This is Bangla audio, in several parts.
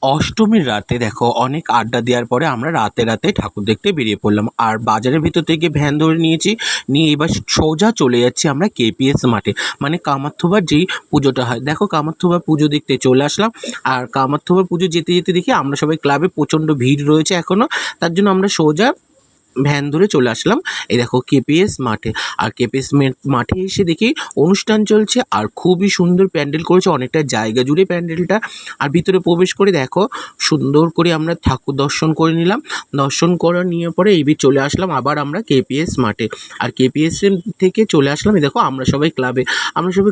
অষ্টমীর রাতে দেখো অনেক আড্ডা দেওয়ার পরে আমরা রাতে রাতে ঠাকুর দেখতে বেরিয়ে পড়লাম। আর বাজারের ভিতর থেকে ভ্যান ধরে নিয়েছি, নিয়ে এবার সোজা চলে যাচ্ছি আমরা কেপিএস মাঠে, মানে কামার্থবার যেই পুজোটা হয়। দেখো কামার্থবার পুজো দেখতে চলে আসলাম। আর কামার্থবার পুজো যেতে যেতে দেখি আমরা সবাই ক্লাবে প্রচণ্ড ভিড় রয়েছে এখনও, তার জন্য আমরা সোজা ভ্যান ধরে চলে আসলাম এই দেখো কেপিএস মাঠে। আর কেপিএস মাঠে এসে দেখি অনুষ্ঠান চলছে, আর খুবই সুন্দর প্যান্ডেল করেছে, অনেকটা জায়গা জুড়ে প্যান্ডেলটা। আর ভিতরে প্রবেশ করে দেখো সুন্দর করে আমরা ঠাকুর দর্শন করে নিলাম। দর্শন করে নিয়ে পরে এই চলে আসলাম আবার আমরা কেপিএস মাঠে। আর কেপিএস থেকে চলে আসলাম এই দেখো আমরা সবাই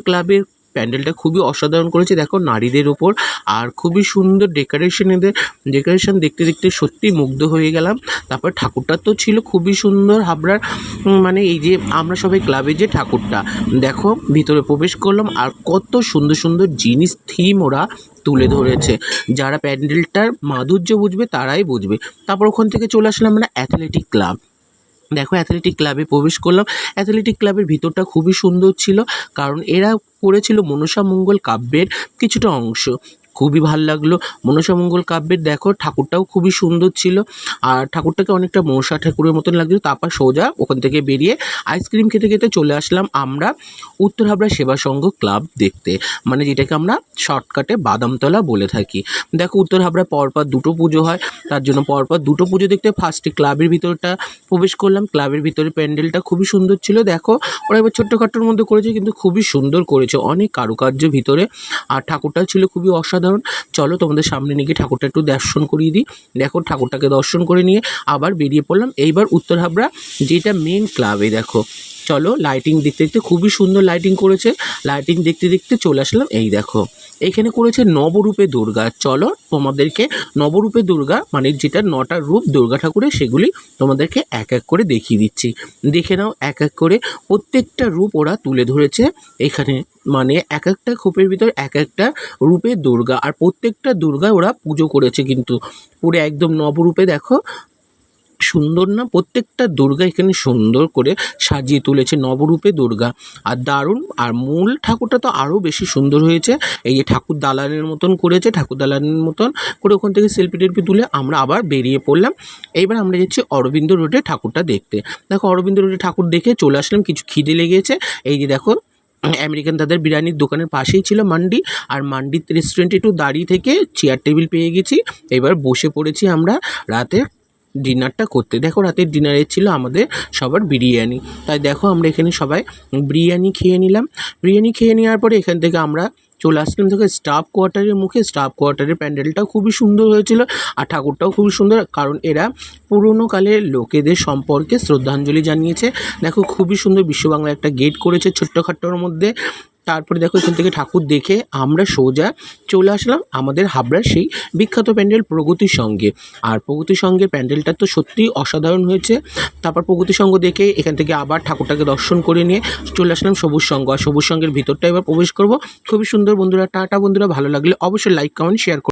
ক্লাবের প্যান্ডেলটা খুবই অসাধারণ করেছে দেখো নারীদের ওপর। আর খুবই সুন্দর ডেকোরেশন দেখতে দেখতে সত্যি মুগ্ধ হয়ে গেলাম। তারপর ঠাকুরটা তো ছিল খুবই সুন্দর হাবড়ার, মানে এই যে আমরা সবাই ক্লাবের যে ঠাকুরটা দেখো ভিতরে প্রবেশ করলাম। আর কত সুন্দর সুন্দর জিনিস থিম ওরা তুলে ধরেছে, যারা প্যান্ডেলটার মাধুর্য বুঝবে তারাই বুঝবে। তারপর ওখান থেকে চলে আসলাম আমরা অ্যাথলেটিক ক্লাব। দেখো অ্যাথলেটিক ক্লাবে প্রবেশ করলাম। অ্যাথলেটিক ক্লাবের ভিতরটা খুবই সুন্দর ছিল, কারণ এরা করেছিল মনসামঙ্গল কাব্যের কিছুটা অংশ। খুবই ভাল লাগলো মনসামঙ্গল কাব্যের। দেখো ঠাকুরটাও খুবই সুন্দর ছিল, আর ঠাকুরটাকে অনেকটা মনসা ঠাকুরের মতন লাগছিল। তারপর সোজা ওখান থেকে বেরিয়ে আইসক্রিম খেতে খেতে চলে আসলাম আমরা উত্তর হাবড়া সেবা সংঘ ক্লাব দেখতে, মানে যেটাকে আমরা শর্টকাটে বাদামতলা বলে থাকি। দেখো উত্তর হাবড়ায় পরপর দুটো পুজো হয়, তার জন্য পরপর দুটো পুজো দেখতে ফার্স্টে ক্লাবের ভিতরটা প্রবেশ করলাম। ক্লাবের ভিতরে প্যান্ডেলটা খুবই সুন্দর ছিল। দেখো ওরা এবার ছোট্টখাট্টোর মধ্যে করেছে, কিন্তু খুবই সুন্দর করেছে, অনেক কারুকার্য ভিতরে। আর ঠাকুরটা ছিল খুবই অসাধারণ। চলো তোমাদের সামনে নিয়ে গিয়ে ঠাকুরটা একটু দর্শন করিয়ে দিই। দেখো ঠাকুরটাকে দর্শন করে নিয়ে আবার বেরিয়ে পড়লাম এইবার উত্তর হাবড়া যেটা মেন ক্লাবে। দেখো চলো লাইটিং দেখতে দেখতে খুবই সুন্দর লাইটিং করেছে। লাইটিং দেখতে দেখতে চলে আসলাম এই দেখো এখানে করেছে নবরূপে দুর্গা। চলো তোমাদেরকে নবরূপে দুর্গা মানে যেটা 9টা রূপ দুর্গা ঠাকুরের সেগুলি তোমাদেরকে এক এক করে দেখিয়ে দিচ্ছি। দেখে নাও এক এক করে প্রত্যেকটা রূপ ওরা তুলে ধরেছে এখানে, মানে এক একটা খোপের ভিতর এক একটা রূপে দুর্গা। আর প্রত্যেকটা দুর্গা ওরা পুজো করেছে কিন্তু পুরো একদম নবরূপে। দেখো সুন্দর না, প্রত্যেকটা দুর্গা এখানে সুন্দর করে সাজিয়ে তুলেছে নবরূপে দুর্গা। আর দারুণ, আর মূল ঠাকুরটা তো আরও বেশি সুন্দর হয়েছে। এই যে ঠাকুর দালানের মতন করেছে, ঠাকুর দালানের মতন করে ওখান থেকে সেলফি টেলফি তুলে আমরা আবার বেরিয়ে পড়লাম। এইবার আমরা যাচ্ছি অরবিন্দ রোডে ঠাকুরটা দেখতে। দেখো অরবিন্দ রোডে ঠাকুর দেখে চলে আসলাম, কিছু খিদে লেগেছে। এই যে দেখো আমেরিকান দাদার বিরিয়ানির দোকানের পাশেই ছিল মান্ডি, আর মান্ডির রেস্টুরেন্টে একটু দাঁড়িয়ে থেকে চেয়ার টেবিল পেয়ে গেছি। এবার বসে পড়েছি আমরা রাতে ডিনারটা করতে। দেখো রাতের ডিনারে ছিল আমাদের সবার বিরিয়ানি, তাই দেখো আমরা এখানে সবাই বিরিয়ানি খেয়ে নিলাম। বিরিয়ানি খেয়ে নেওয়ার পরে এখান থেকে আমরা চলে আসলাম দেখো স্টাফ কোয়ার্টারের মুখে। স্টাফ কোয়ার্টারের প্যান্ডেলটাও খুবই সুন্দর হয়েছিল, আর ঠাকুরটাও খুবই সুন্দর, কারণ এরা পুরোনো কালের লোকেদের সম্পর্কে শ্রদ্ধাঞ্জলি জানিয়েছে। দেখো খুবই সুন্দর বিশ্ববাংলা একটা গেট করেছে ছোট্টখাট্টোর মধ্যে। তারপরে দেখো এখান থেকে ঠাকুর দেখে আমরা সোজা চলে আসলাম আমাদের হাবড়ার সেই বিখ্যাত প্যান্ডেল প্রগতি সঙ্গে। আর প্রগতি সঙ্গের প্যান্ডেলটা তো সত্যিই অসাধারণ হয়েছে। তারপর প্রগতি সঙ্গ দেখে এখান থেকে আবার ঠাকুরটাকে দর্শন করে নিয়ে চলে আসলাম সবুজ সঙ্গ। আর সবুজ সঙ্গের ভিতরটা এবার প্রবেশ করব। খুবই সুন্দর বন্ধুরা, টাটা বন্ধুরা, ভালো লাগলে অবশ্যই লাইক কমেন্ট শেয়ার করুন।